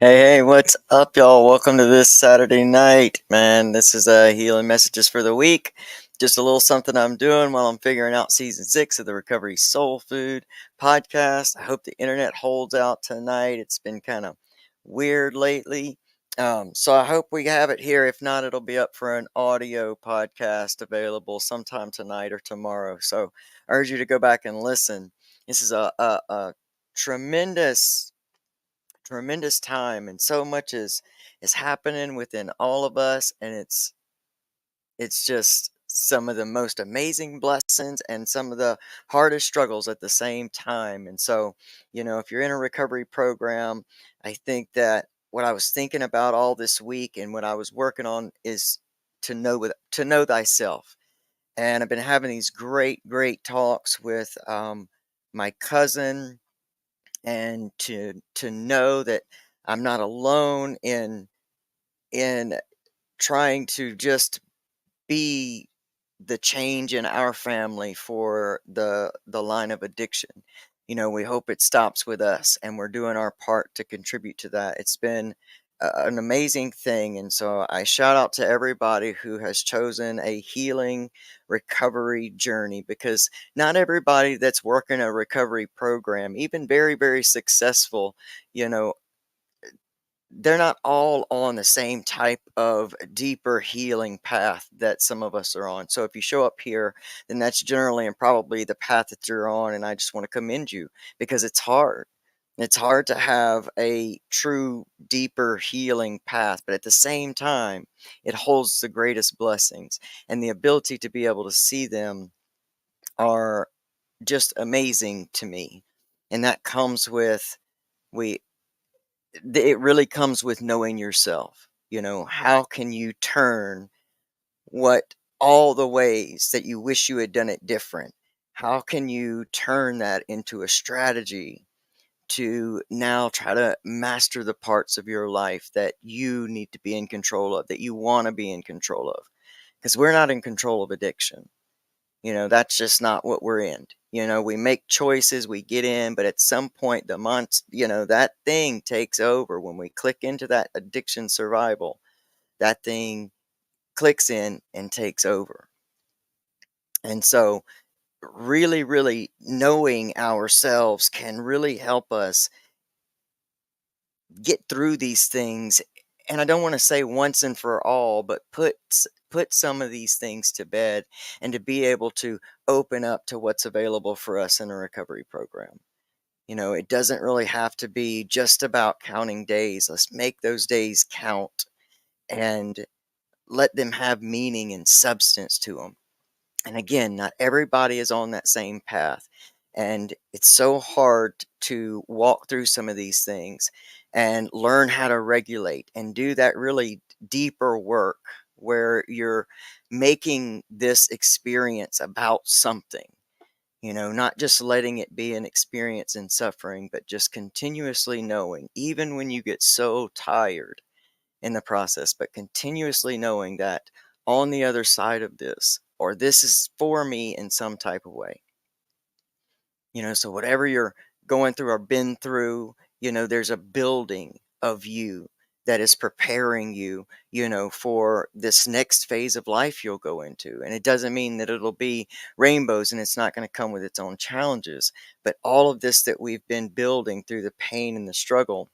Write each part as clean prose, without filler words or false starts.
Hey, what's up, y'all? Welcome to this Saturday night, man. This is Healing Messages for the Week. Just a little something I'm doing while I'm figuring out season 6 of the Recovery Soul Food podcast. I hope the internet holds out tonight. It's been kind of weird lately. So I hope we have it here. If not, it'll be up for an audio podcast available sometime tonight or tomorrow. So I urge you to go back and listen. This is a tremendous time, and so much is happening within all of us, and it's just some of the most amazing blessings and some of the hardest struggles at the same time. And so, if you're in a recovery program, I think that what I was thinking about all this week and what I was working on is to know thyself. And I've been having these great talks with my cousin, and to know that I'm not alone in trying to just be the change in our family for the line of addiction. We hope it stops with us, and we're doing our part to contribute to that. It's been an amazing thing, and so I shout out to everybody who has chosen a healing recovery journey, because not everybody that's working a recovery program, even very successful, you know they're not all on the same type of deeper healing path that some of us are on. So if you show up here, then that's generally and probably the path that you're on. And I just want to commend you, because it's hard. It's hard to have a true, deeper healing path, but at the same time, it holds the greatest blessings. And the ability to be able to see them are just amazing to me. And that comes with, we it really comes with knowing yourself. How can you turn what all the ways that you wish you had done it different? How can you turn that into a strategy to now try to master the parts of your life that you need to be in control of, that you want to be in control of? Because we're not in control of addiction. That's just not what we're in. We make choices, we get in, but at some point that thing takes over. When we click into that addiction survival, that thing clicks in and takes over. And so really knowing ourselves can really help us get through these things. And I don't want to say once and for all, but put some of these things to bed, and to be able to open up to what's available for us in a recovery program. It doesn't really have to be just about counting days. Let's make those days count and let them have meaning and substance to them. And again, not everybody is on that same path. And it's so hard to walk through some of these things and learn how to regulate and do that really deeper work, where you're making this experience about something, not just letting it be an experience in suffering, but just continuously knowing, even when you get so tired in the process, but continuously knowing that on the other side of this, or this is for me in some type of way. So whatever you're going through or been through, there's a building of you that is preparing you, for this next phase of life you'll go into. And it doesn't mean that it'll be rainbows, and it's not going to come with its own challenges. But all of this that we've been building through the pain and the struggle,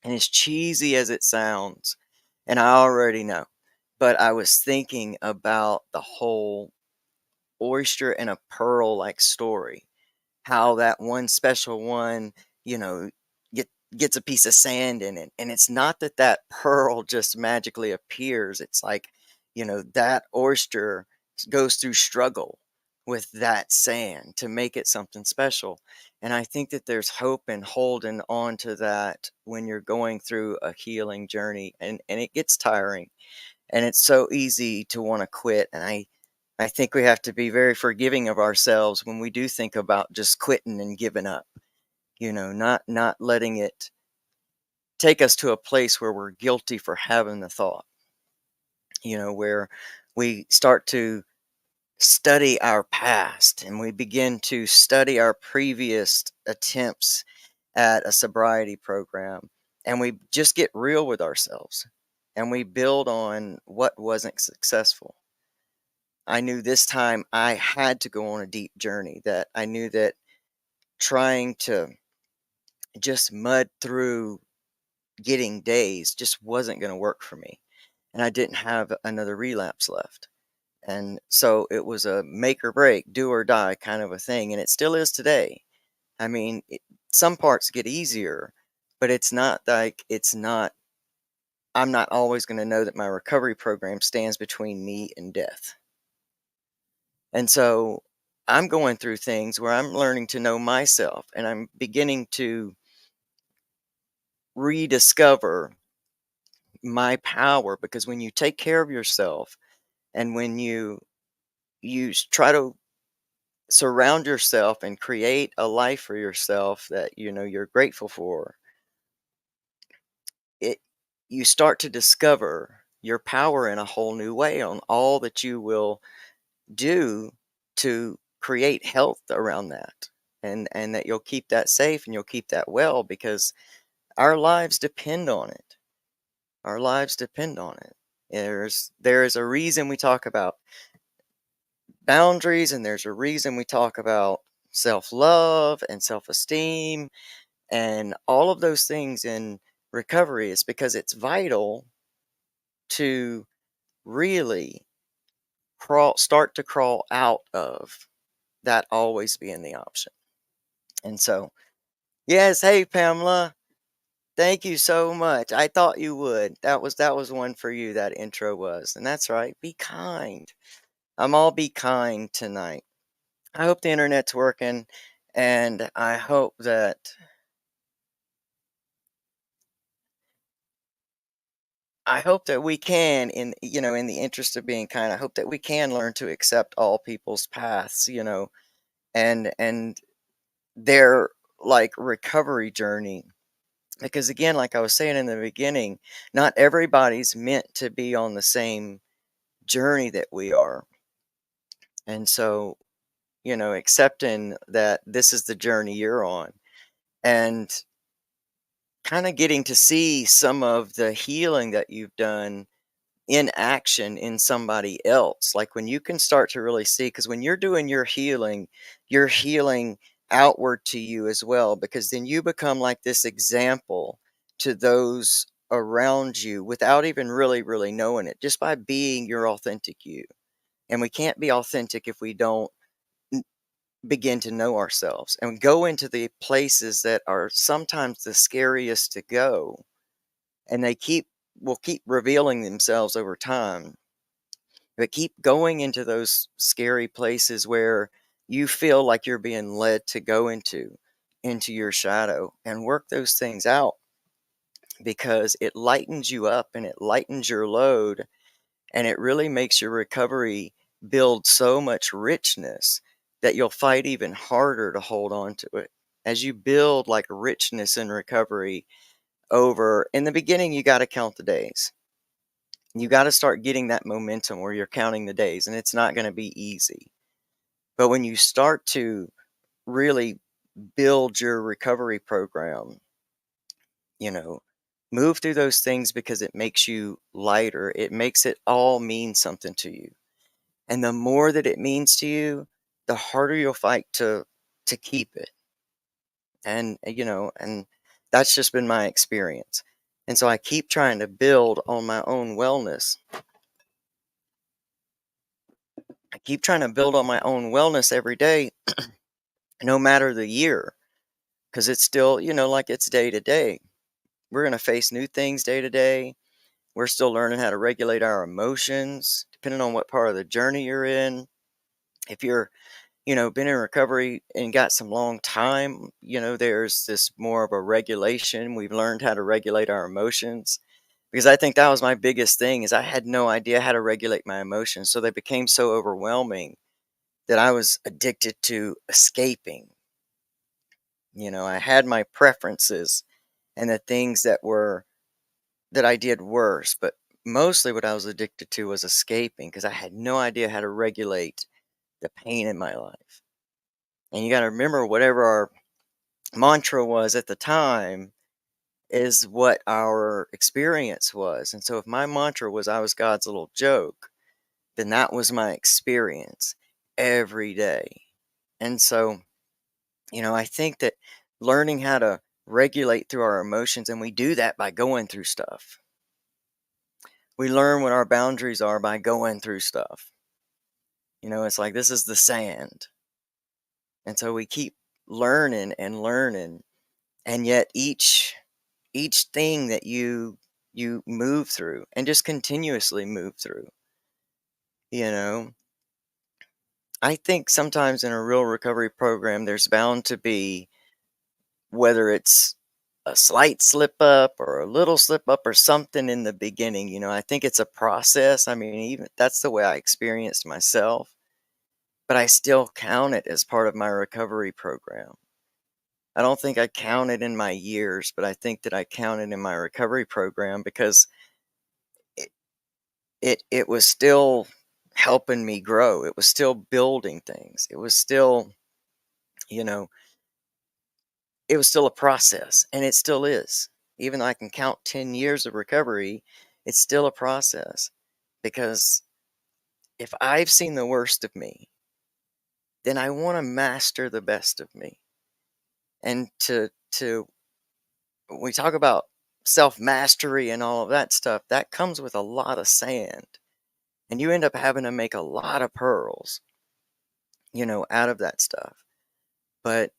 and as cheesy as it sounds, and I already know, but I was thinking about the whole oyster and a pearl like story. How that one special one, you know, gets a piece of sand in it. And it's not that that pearl just magically appears. It's like, that oyster goes through struggle with that sand to make it something special. And I think that there's hope in holding on to that when you're going through a healing journey, and it gets tiring, and it's so easy to want to quit. And I think we have to be very forgiving of ourselves when we do think about just quitting and giving up, not letting it take us to a place where we're guilty for having the thought, where we start to study our past, and we begin to study our previous attempts at a sobriety program. and we just get real with ourselves and we build on what wasn't successful. I knew this time I had to go on a deep journey, that I knew that trying to just mud through getting days just wasn't going to work for me. And I didn't have another relapse left. And so it was a make or break, do or die kind of a thing. And it still is today. I mean, some parts get easier, but it's not like I'm not always going to know that my recovery program stands between me and death. And so I'm going through things where I'm learning to know myself and I'm beginning to rediscover my power, because when you take care of yourself and when you try to surround yourself and create a life for yourself that you're grateful for, it you start to discover your power in a whole new way on all that you will do to create health around that, and that you'll keep that safe and you'll keep that well, because our lives depend on it. Our lives depend on it. There is a reason we talk about boundaries, and there's a reason we talk about self-love and self-esteem and all of those things in recovery, is because it's vital to really start to crawl out of that always being the option. And so, yes, hey Pamela, thank you so much. I thought you would. That was one for you, that intro was. And that's right. Be kind. I'm all be kind tonight. I hope the internet's working, and I hope that we can, in the interest of being kind, I hope that we can learn to accept all people's paths, and their like recovery journey. Because again, like I was saying in the beginning, not everybody's meant to be on the same journey that we are. And so, accepting that this is the journey you're on, and kind of getting to see some of the healing that you've done in action in somebody else. Like when you can start to really see, because when you're doing your healing, you're healing outward to you as well, because then you become like this example to those around you without even really, really knowing it, just by being your authentic you. And we can't be authentic if we don't n- begin to know ourselves and go into the places that are sometimes the scariest to go, and they will keep revealing themselves over time. But keep going into those scary places where you feel like you're being led to go into your shadow, and work those things out, because it lightens you up and it lightens your load, and it really makes your recovery build so much richness that you'll fight even harder to hold on to it. As you build like richness in recovery, over in the beginning, you got to count the days. You got to start getting that momentum where you're counting the days, and it's not going to be easy. But when you start to really build your recovery program, you know, move through those things, because it makes you lighter. It makes it all mean something to you. And the more that it means to you, the harder you'll fight to keep it. And that's just been my experience. And so I keep trying to build on my own wellness. I keep trying to build on my own wellness every day, no matter the year, because it's still, like it's day to day. We're going to face new things day to day. We're still learning how to regulate our emotions, depending on what part of the journey you're in. If you're, been in recovery and got some long time, there's this more of a regulation. We've learned how to regulate our emotions, because I think that was my biggest thing, is I had no idea how to regulate my emotions. So they became so overwhelming that I was addicted to escaping. I had my preferences and the things that I did worse, but mostly what I was addicted to was escaping, because I had no idea how to regulate the pain in my life. And you got to remember, whatever our mantra was at the time, is what our experience was. And so if my mantra was I was God's little joke, then that was my experience every day. And so, I think that learning how to regulate through our emotions, and we do that by going through stuff. We learn what our boundaries are by going through stuff. It's like this is the sand. And so we keep learning and learning. And yet each thing that you move through and just continuously move through, you know, I think sometimes in a real recovery program, there's bound to be, whether it's a slight slip up or a little slip up or something in the beginning. I think it's a process. I mean, even that's the way I experienced myself, but I still count it as part of my recovery program. I don't think I count it in my years, but I think that I count it in my recovery program because it it was still helping me grow. It was still building things. It was still, you know, it was still a process, and it still is. Even though I can count 10 years of recovery, it's still a process because if I've seen the worst of me, then I want to master the best of me. And to when we talk about self mastery and all of that stuff, that comes with a lot of sand. And you end up having to make a lot of pearls, out of that stuff. But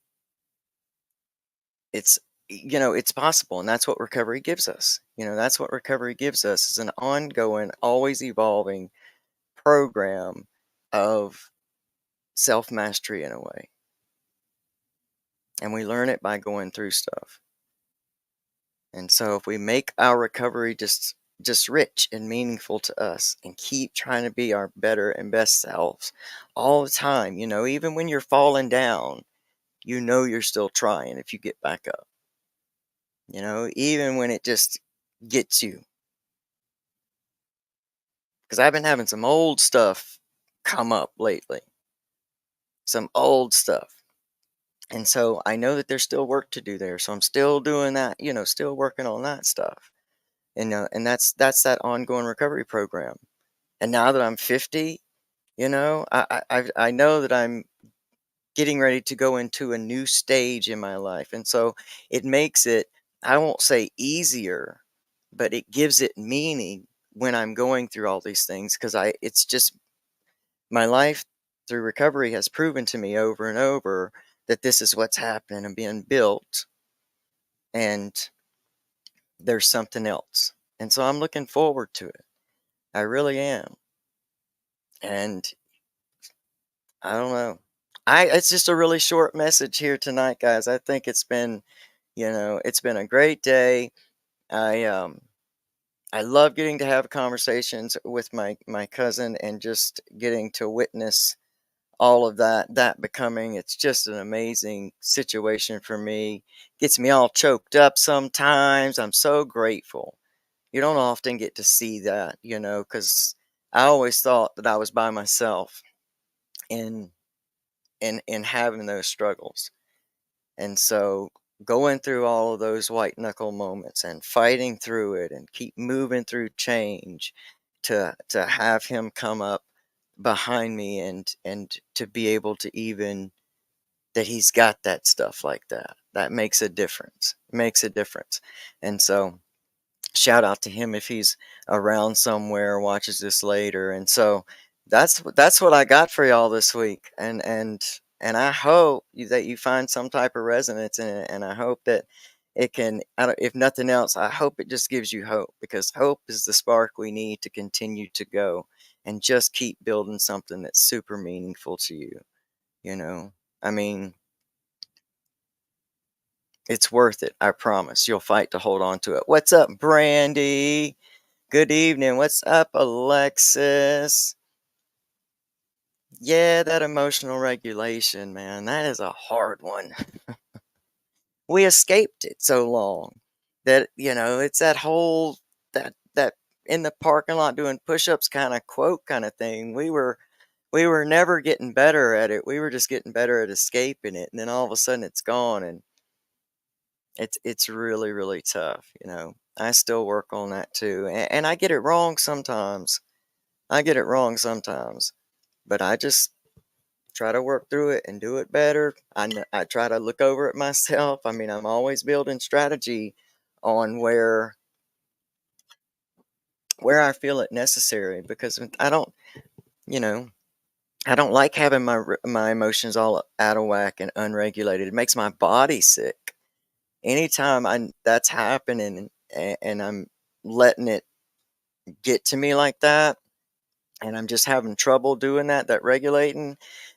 it's it's possible, and that's what recovery gives us. That's what recovery gives us is an ongoing, always evolving program of self mastery in a way. And we learn it by going through stuff. And so if we make our recovery just rich and meaningful to us and keep trying to be our better and best selves all the time, even when you're falling down, you're still trying if you get back up. Even when it just gets you. Because I've been having some old stuff come up lately, some old stuff. And so I know that there's still work to do there. So I'm still doing that, still working on that stuff. And that's that ongoing recovery program. And now that I'm 50, I know that I'm getting ready to go into a new stage in my life. And so it makes it, I won't say easier, but it gives it meaning when I'm going through all these things because it's just my life through recovery has proven to me over and over that this is what's happening and being built, and there's something else. And so I'm looking forward to it. I really am. And I don't know. It's just a really short message here tonight, guys. I think it's been a great day. I um I love getting to have conversations with my cousin and just getting to witness all of that becoming. It's just an amazing situation for me. Gets me all choked up sometimes. I'm so grateful. You don't often get to see that, because I always thought that I was by myself in in having those struggles. And so going through all of those white knuckle moments and fighting through it and keep moving through change to have him come up behind me and to be able to even that he's got that stuff like that. That makes a difference. Makes a difference. And so shout out to him if he's around somewhere, watches this later. And so that's what I got for y'all this week. And I hope that you find some type of resonance in it. And I hope that it can, if nothing else, I hope it just gives you hope, because hope is the spark we need to continue to go and just keep building something that's super meaningful to you. You know, I mean, it's worth it. I promise. You'll fight to hold on to it. What's up, Brandy? Good evening. What's up, Alexis? Yeah, that emotional regulation, man, that is a hard one. We escaped it so long that, it's that whole that in the parking lot doing push-ups kind of quote kind of thing. We were never getting better at it. We were just getting better at escaping it, and then all of a sudden it's gone, and It's really, really tough, you know? I still work on that too, and I get it wrong sometimes. I get it wrong sometimes, but I just try to work through it and do it better. I try to look over it myself. I mean, I'm always building strategy on where I feel it necessary because I don't, you know, I don't like having my emotions all out of whack and unregulated. It makes my body sick. Anytime that's happening and I'm letting it get to me like that, and I'm just having trouble doing that regulating,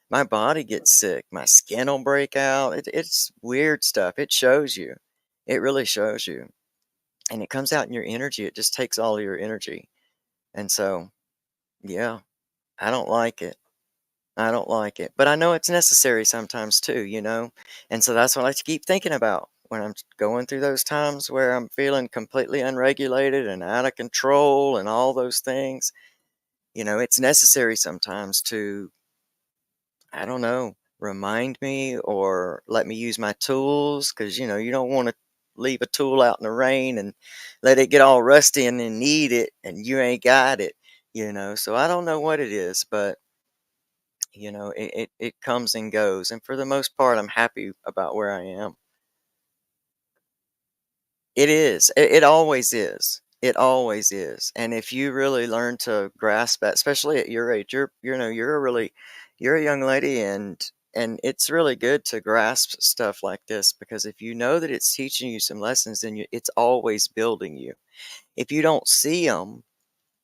my body gets sick. My skin will break out. It's weird stuff. It shows you. It really shows you. And it comes out in your energy. It just takes all of your energy. And so, yeah, I don't like it. I don't like it. But I know it's necessary sometimes too, you know? And so that's what I like to keep thinking about when I'm going through those times where I'm feeling completely unregulated and out of control and all those things. You know, it's necessary sometimes to, I don't know, remind me or let me use my tools because, you know, you don't want to leave a tool out in the rain and let it get all rusty and then need it and you ain't got it, you know. So I don't know what it is, but, you know, it comes and goes. And for the most part, I'm happy about where I am. It is. It always is. It always is. And if you really learn to grasp that, especially at your age, you know, you're a young lady and it's really good to grasp stuff like this because if you know that it's teaching you some lessons, then it's always building you. If you don't see them,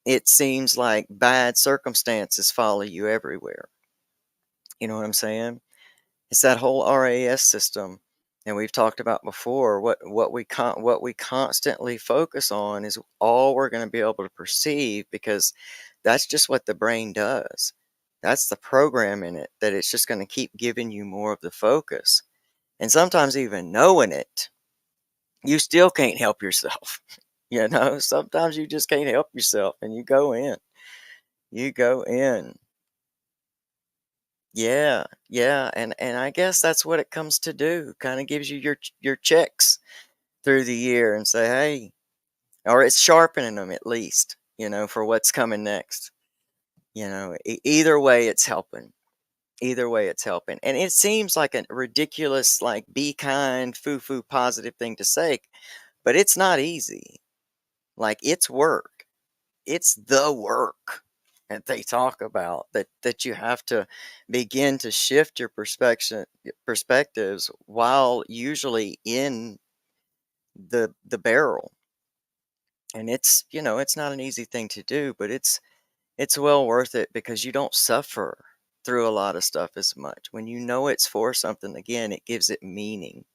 it seems like bad circumstances follow you everywhere. You know what I'm saying? It's that whole RAS system, and we've talked about before, what we constantly focus on is all we're gonna be able to perceive because that's just what the brain does. That's the program in it, that it's just gonna keep giving you more of the focus. And sometimes even knowing it, you still can't help yourself. You know, sometimes you just can't help yourself and you go in. You go in. Yeah, yeah, and I guess that's what it comes to do. Kind of gives you your checks through the year and say, hey, or it's sharpening them at least, you know, for what's coming next. You know, either way, it's helping. Either way, it's helping. And it seems like a ridiculous, like, be kind, foo foo positive thing to say, but it's not easy. Like, it's work. It's the work that they talk about that you have to begin to shift your perspectives while usually in the barrel. And it's, you know, it's not an easy thing to do, but it's well worth it because you don't suffer through a lot of stuff as much. When you know it's for something, again, it gives it meaning.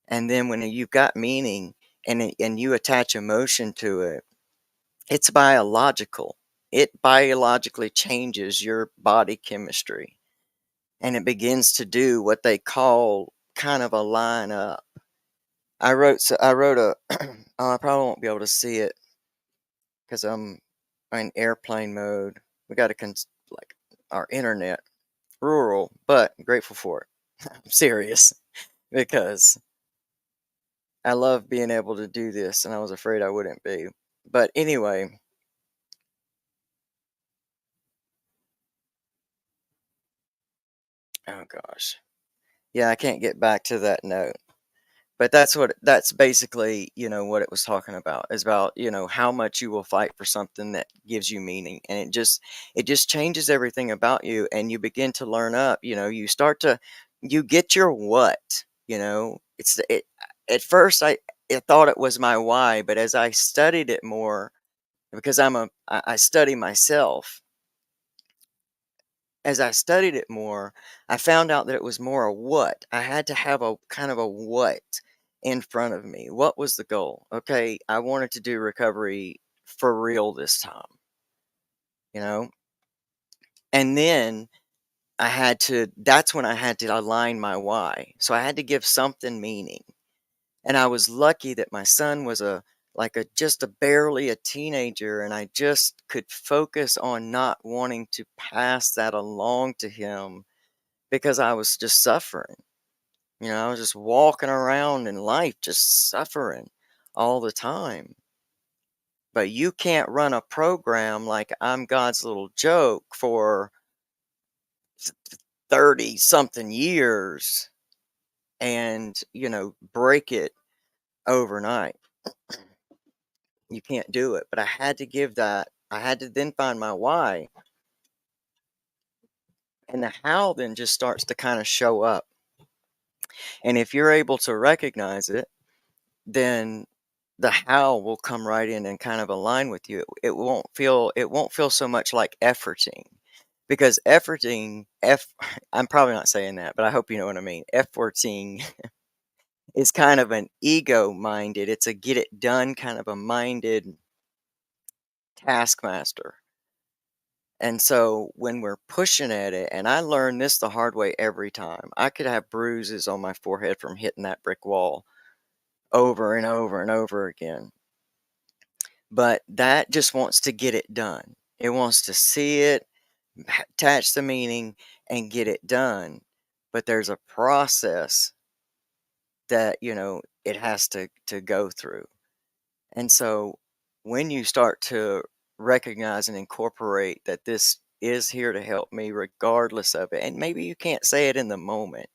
And then when you've got meaning and you attach emotion to it, it's biological. It biologically changes your body chemistry, and it begins to do what they call kind of a line up. I wrote a oh, I probably won't be able to see it because I'm in airplane mode. We got to like our internet, rural, but grateful for it. I'm serious because I love being able to do this, and I was afraid I wouldn't be. But anyway, oh gosh. Yeah, I can't get back to that note. But that's basically, you know, what it was talking about. Is about, you know, how much you will fight for something that gives you meaning. And it just changes everything about you and you begin to learn up, you know, you get your what, you know. At first I thought it was my why, but as I studied it more, because I study myself, as I studied it more, I found out that it was more a what. I had to have a kind of a what in front of me. What was the goal? Okay, I wanted to do recovery for real this time, you know? And then that's when I had to align my why. So I had to give something meaning. And I was lucky that my son was just a barely a teenager and I just could focus on not wanting to pass that along to him because I was just suffering. I was just walking around in life just suffering all the time. But you can't run a program like I'm God's little joke for 30 something years and, break it overnight. You can't do it. But I had to give that, I had to then find my why. And the how then just starts to kind of show up. And if you're able to recognize it, then the how will come right in and kind of align with you. It won't feel so much like efforting. Because efforting, I'm probably not saying that, but I hope you know what I mean. Efforting is kind of an ego minded, it's a get it done kind of a minded taskmaster. And so when we're pushing at it, and I learned this the hard way every time, I could have bruises on my forehead from hitting that brick wall over and over and over again. But that just wants to get it done. It wants to see it, attach the meaning, and get it done. But there's a process that, it has to go through. And so when you start to recognize and incorporate that this is here to help me regardless of it, and maybe you can't say it in the moment.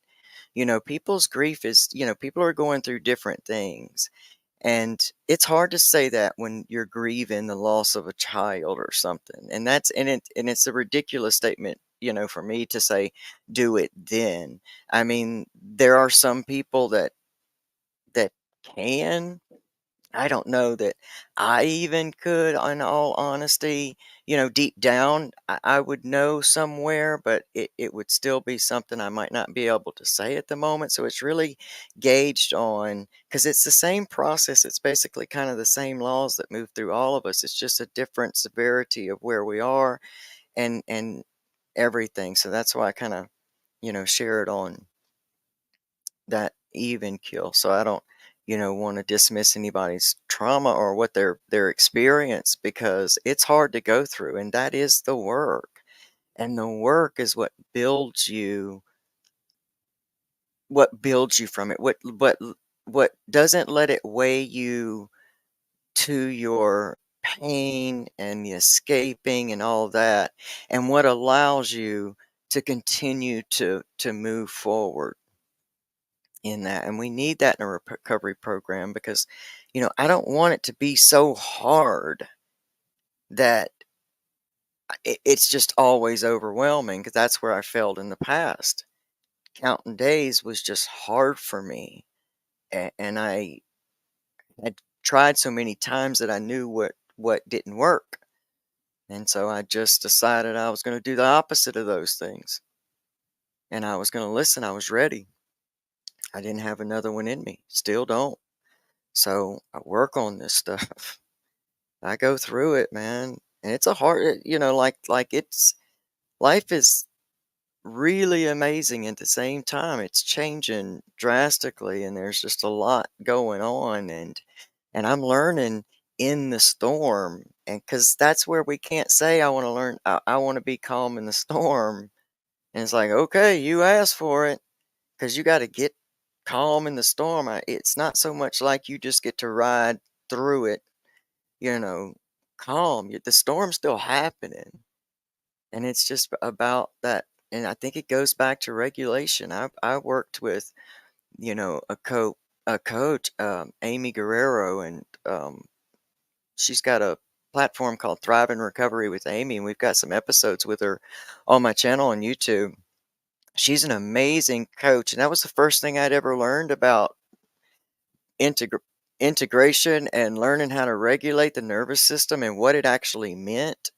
People's grief is, people are going through different things. And it's hard to say that when you're grieving the loss of a child or something. And it's a ridiculous statement, for me to say do it then. I mean, there are some people that can. I don't know that I even could, in all honesty. Deep down, I would know somewhere, but it would still be something I might not be able to say at the moment. So it's really gauged on, because it's the same process. It's basically kind of the same laws that move through all of us. It's just a different severity of where we are and everything. So that's why I kind of, share it on that even kill. So I don't, want to dismiss anybody's trauma or what their experience, because it's hard to go through, and that is the work. And the work is what builds you from it. What doesn't let it weigh you to your pain and the escaping and all that, and what allows you to continue to move forward in that. And we need that in a recovery program, because I don't want it to be so hard that it's just always overwhelming, because that's where I failed in the past. Counting days was just hard for me, and I had tried so many times that I knew what didn't work. And so I just decided I was going to do the opposite of those things, and I was going to listen. I was ready. I didn't have another one in me, still don't. So I work on this stuff. I go through it, man, and it's a hard, like it's life is really amazing. At the same time, it's changing drastically, and there's just a lot going on, and I'm learning in the storm, and because that's where we can't say I want to learn. I want to be calm in the storm, and it's like, okay, you asked for it, because you got to get calm in the storm. It's not so much like you just get to ride through it, you know, calm. The storm's still happening, and it's just about that. And I think it goes back to regulation. I worked with, a coach, Amy Guerrero, and she's got a platform called Thrive in Recovery with Amy, and we've got some episodes with her on my channel on YouTube. She's an amazing coach, and that was the first thing I'd ever learned about Integr integration and learning how to regulate the nervous system and what it actually meant,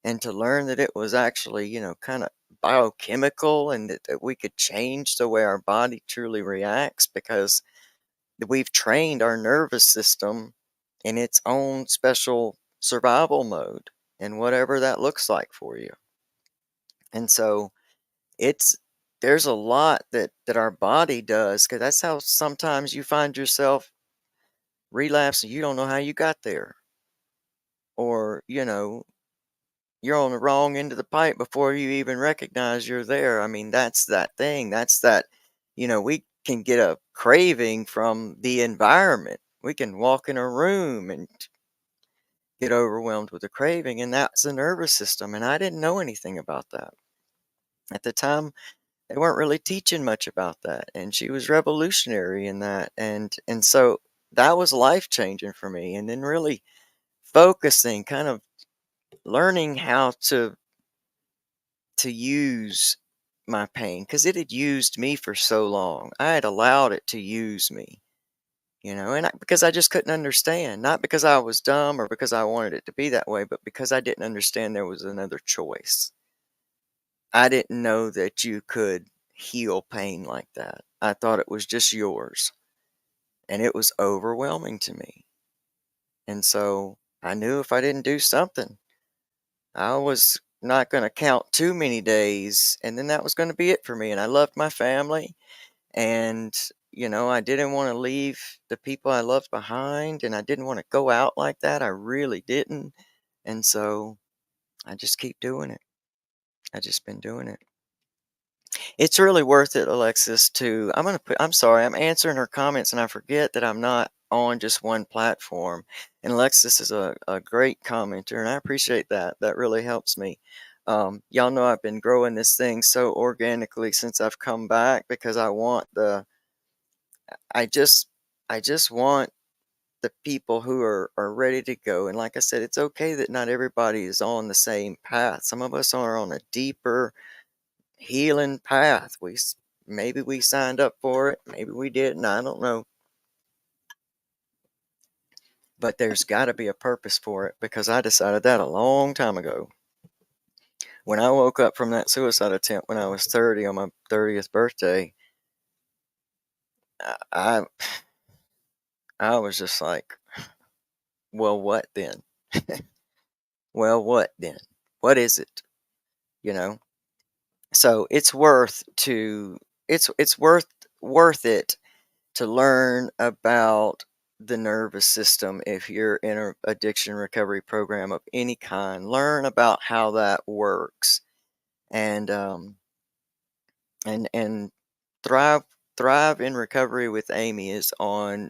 and to learn that it was actually, kinda biochemical, and that we could change the way our body truly reacts, because we've trained our nervous system in its own special survival mode, and whatever that looks like for you. And so it's there's a lot that our body does, because that's how sometimes you find yourself relapse and you don't know how you got there, or you're on the wrong end of the pipe before you even recognize you're there. I mean, that's that thing, that's that. We can get a craving from the environment. We can walk in a room and get overwhelmed with a craving, and that's the nervous system. And I didn't know anything about that. At the time, they weren't really teaching much about that, and she was revolutionary in that. And so that was life changing for me. And then really focusing, kind of learning how to use my pain because it had used me for so long. I had allowed it to use me, because I just couldn't understand, not because I was dumb or because I wanted it to be that way, but because I didn't understand there was another choice. I didn't know that you could heal pain like that. I thought it was just yours, and it was overwhelming to me. And so I knew if I didn't do something, I was not going to count too many days, and then that was going to be it for me. And I loved my family, and I didn't want to leave the people I loved behind, and I didn't want to go out like that. I really didn't. And so I just keep doing it. I just been doing it. It's really worth it, Alexis, I'm sorry, I'm answering her comments and I forget that I'm not on just one platform. And Alexis is a great commenter, and I appreciate that. That really helps me. Y'all know I've been growing this thing so organically since I've come back because I just, I just want the people who are ready to go. And like I said, it's okay that not everybody is on the same path. Some of us are on a deeper healing path. Maybe we signed up for it, maybe we didn't, I don't know. But there's got to be a purpose for it because I decided that a long time ago. When I woke up from that suicide attempt when I was 30 on my 30th birthday, I I was just like, well, what then? Well, what then? What is it? You know? So it's worth it to learn about the nervous system if you're in an addiction recovery program of any kind. Learn about how that works, and and thrive thrive in recovery with Amy is on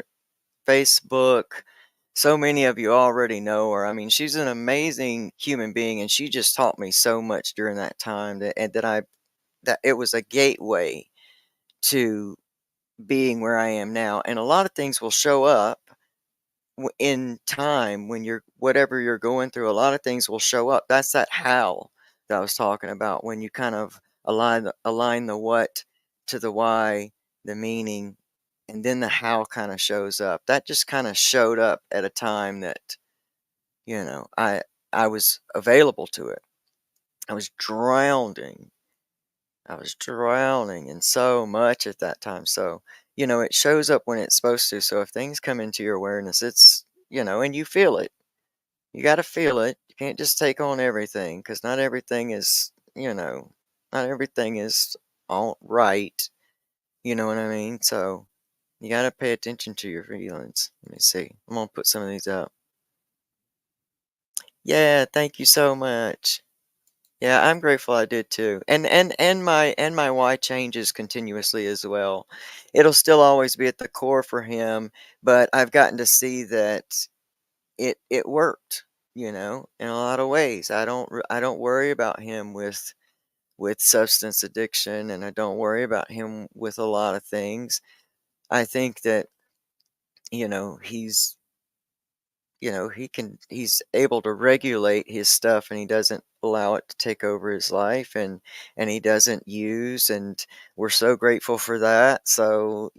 Facebook. So many of you already know her. I mean, she's an amazing human being, and she just taught me so much during that time that it was a gateway to being where I am now. And a lot of things will show up in time when whatever you're going through. A lot of things will show up. That's that how that I was talking about when you kind of align the what to the why, the meaning, and then the how kind of shows up. That just kind of showed up at a time that you know I I was available to it. I was drowning I was drowning in so much at that time. So, it shows up when it's supposed to. So if things come into your awareness, and you feel it. You got to feel it. You can't just take on everything because not everything is all right. You know what I mean? So you got to pay attention to your feelings. Let me see. I'm going to put some of these up. Yeah, thank you so much. Yeah, I'm grateful I did too. And my why changes continuously as well. It'll still always be at the core for him, but I've gotten to see that it worked, in a lot of ways. I don't worry about him with substance addiction, and I don't worry about him with a lot of things. I think that, you know, he's he's able to regulate his stuff, and he doesn't allow it to take over his life, and he doesn't use, and we're so grateful for that. So,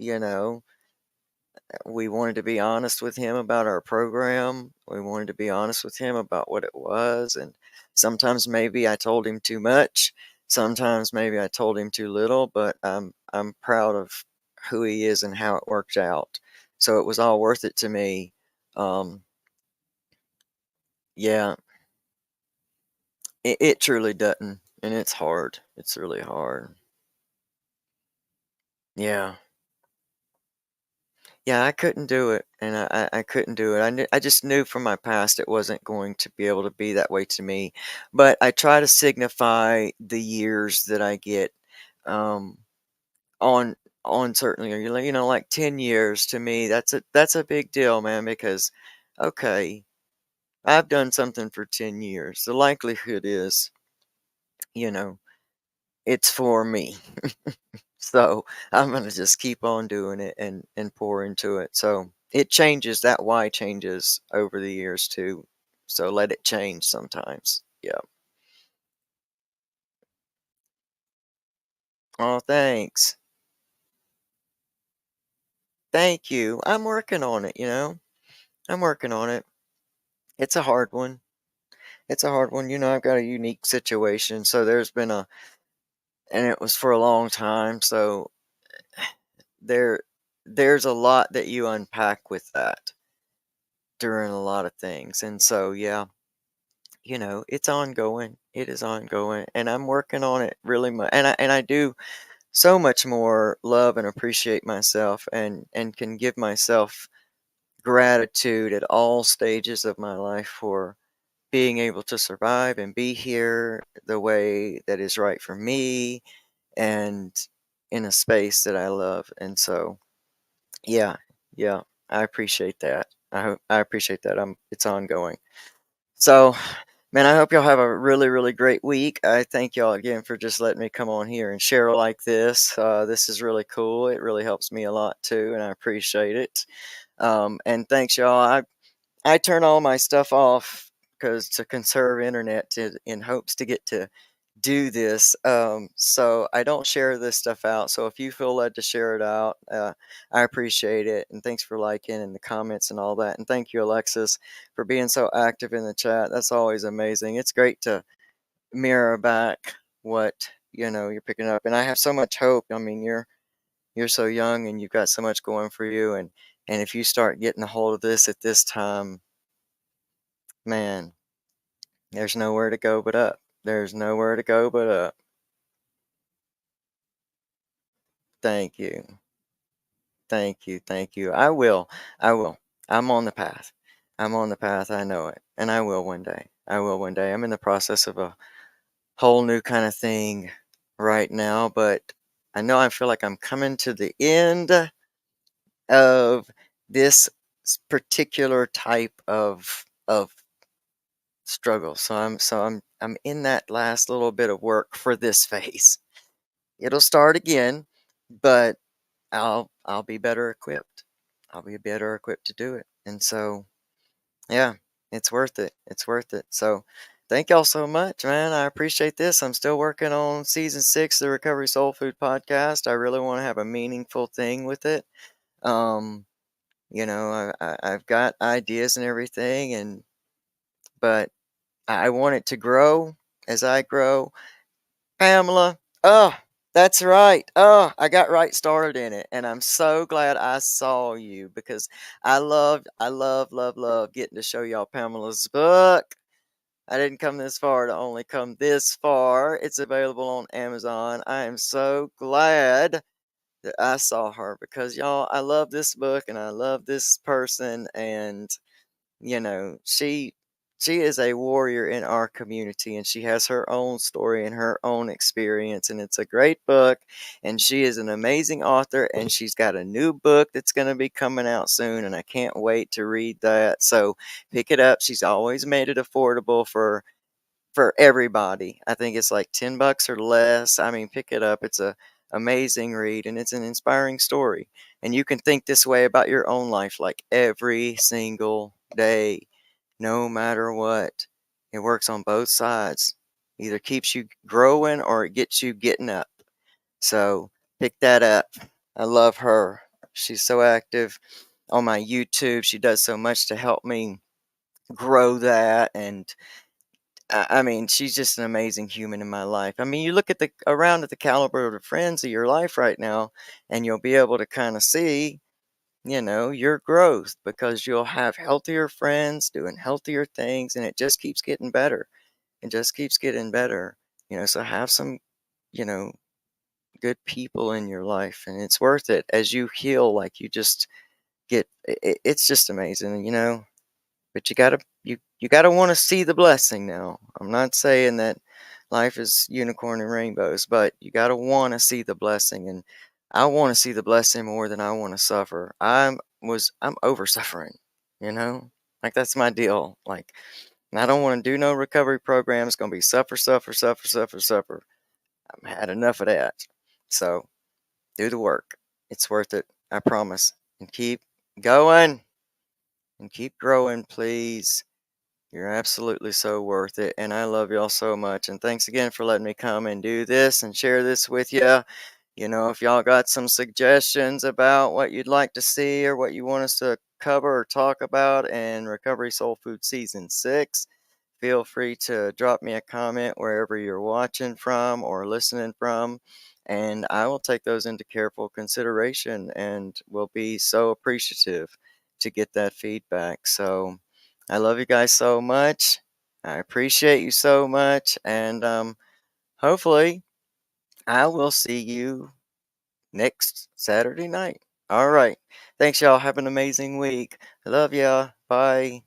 we wanted to be honest with him about our program. We wanted to be honest with him about what it was, and sometimes maybe I told him too much. Sometimes maybe I told him too little, but I'm proud of who he is and how it worked out. So it was all worth it to me. Um, yeah, it truly doesn't, and it's hard. It's really hard. Yeah. Yeah, I couldn't do it, and I couldn't do it. I just knew from my past it wasn't going to be able to be that way to me, but I try to signify the years that I get, um, on on certainly, like 10 years to me, that's a big deal, man, because, okay, I've done something for 10 years. The likelihood is, you know, it's for me. So I'm gonna just keep on doing it and pour into it. So it changes, that why changes over the years too. So let it change sometimes. Yeah. Oh, thanks. Thank you. I'm working on it. I'm working on it. It's a hard one. It's a hard one. I've got a unique situation. So and it was for a long time. So there, there's a lot that you unpack with that during a lot of things. And so, yeah, it's ongoing. It is ongoing. And I'm working on it really much. And I do so much more love and appreciate myself and can give myself gratitude at all stages of my life for being able to survive and be here the way that is right for me and in a space that I love. And so, yeah, yeah, I appreciate that. I appreciate that. It's ongoing. So, man, I hope y'all have a really, really great week. I thank y'all again for just letting me come on here and share like this. This is really cool. It really helps me a lot too, and I appreciate it. And thanks, y'all. I turn all my stuff off because to conserve internet in hopes to get to do this. So I don't share this stuff out. So if you feel led to share it out, I appreciate it. And thanks for liking and the comments and all that. And thank you, Alexis, for being so active in the chat. That's always amazing. It's great to mirror back what you're picking up. And I have so much hope. I mean, you're so young and you've got so much going for you. And if you start getting a hold of this at this time, man, there's nowhere to go but up. There's nowhere to go but up. Thank you. Thank you. Thank you. I will. I will. I'm on the path. I'm on the path. I know it. And I will one day. I will one day. I'm in the process of a whole new kind of thing right now, but I know I feel like I'm coming to the end of this particular type of struggle. So I'm in that last little bit of work for this phase. It'll start again, but I'll be better equipped. I'll be better equipped to do it. And so, yeah, it's worth it. It's worth it. So, thank y'all so much, man. I appreciate this. I'm still working on season 6 of the Recovery Soul Food podcast. I really want to have a meaningful thing with it. Um, I've got ideas and everything, but I want it to grow as I grow. Pamela, oh, that's right. Oh, I got right started in it, and I'm so glad I saw you because I love getting to show y'all Pamela's book. I didn't come this far to only come this far. It's available on Amazon. I am so glad that I saw her because y'all, I love this book and I love this person, and she is a warrior in our community and she has her own story and her own experience, and it's a great book, and she is an amazing author, and she's got a new book that's going to be coming out soon, and I can't wait to read that. So pick it up. She's always made it affordable for everybody. I think it's like $10 or less. I mean, pick it up. It's a amazing read and it's an inspiring story. And you can think this way about your own life like every single day, no matter what. It works on both sides. Either keeps you growing or it gets you getting up. So pick that up. I love her. She's so active on my YouTube. She does so much to help me grow that, and I mean, she's just an amazing human in my life. I mean, you look at the around at the caliber of the friends of your life right now, and you'll be able to kind of see, your growth because you'll have healthier friends doing healthier things, and it just keeps getting better. It just keeps getting better. So have some, you know, good people in your life, and it's worth it as you heal. Like you just it's just amazing. But you gotta want to see the blessing now. I'm not saying that life is unicorn and rainbows, but you gotta want to see the blessing. And I wanna see the blessing more than I wanna suffer. I'm over suffering, you know? Like, that's my deal. Like, and I don't wanna do no recovery program. It's gonna be suffer, suffer, suffer, suffer, suffer. I've had enough of that. So, do the work. It's worth it, I promise. And keep going and keep growing, please. You're absolutely so worth it, and I love y'all so much. And thanks again for letting me come and do this and share this with you. You know, if y'all got some suggestions about what you'd like to see or what you want us to cover or talk about in Recovery Soul Food Season 6, feel free to drop me a comment wherever you're watching from or listening from, and I will take those into careful consideration and will be so appreciative to get that feedback. So I love you guys so much. I appreciate you so much, and hopefully, I will see you next Saturday night. All right. Thanks, y'all. Have an amazing week. I love ya. Bye.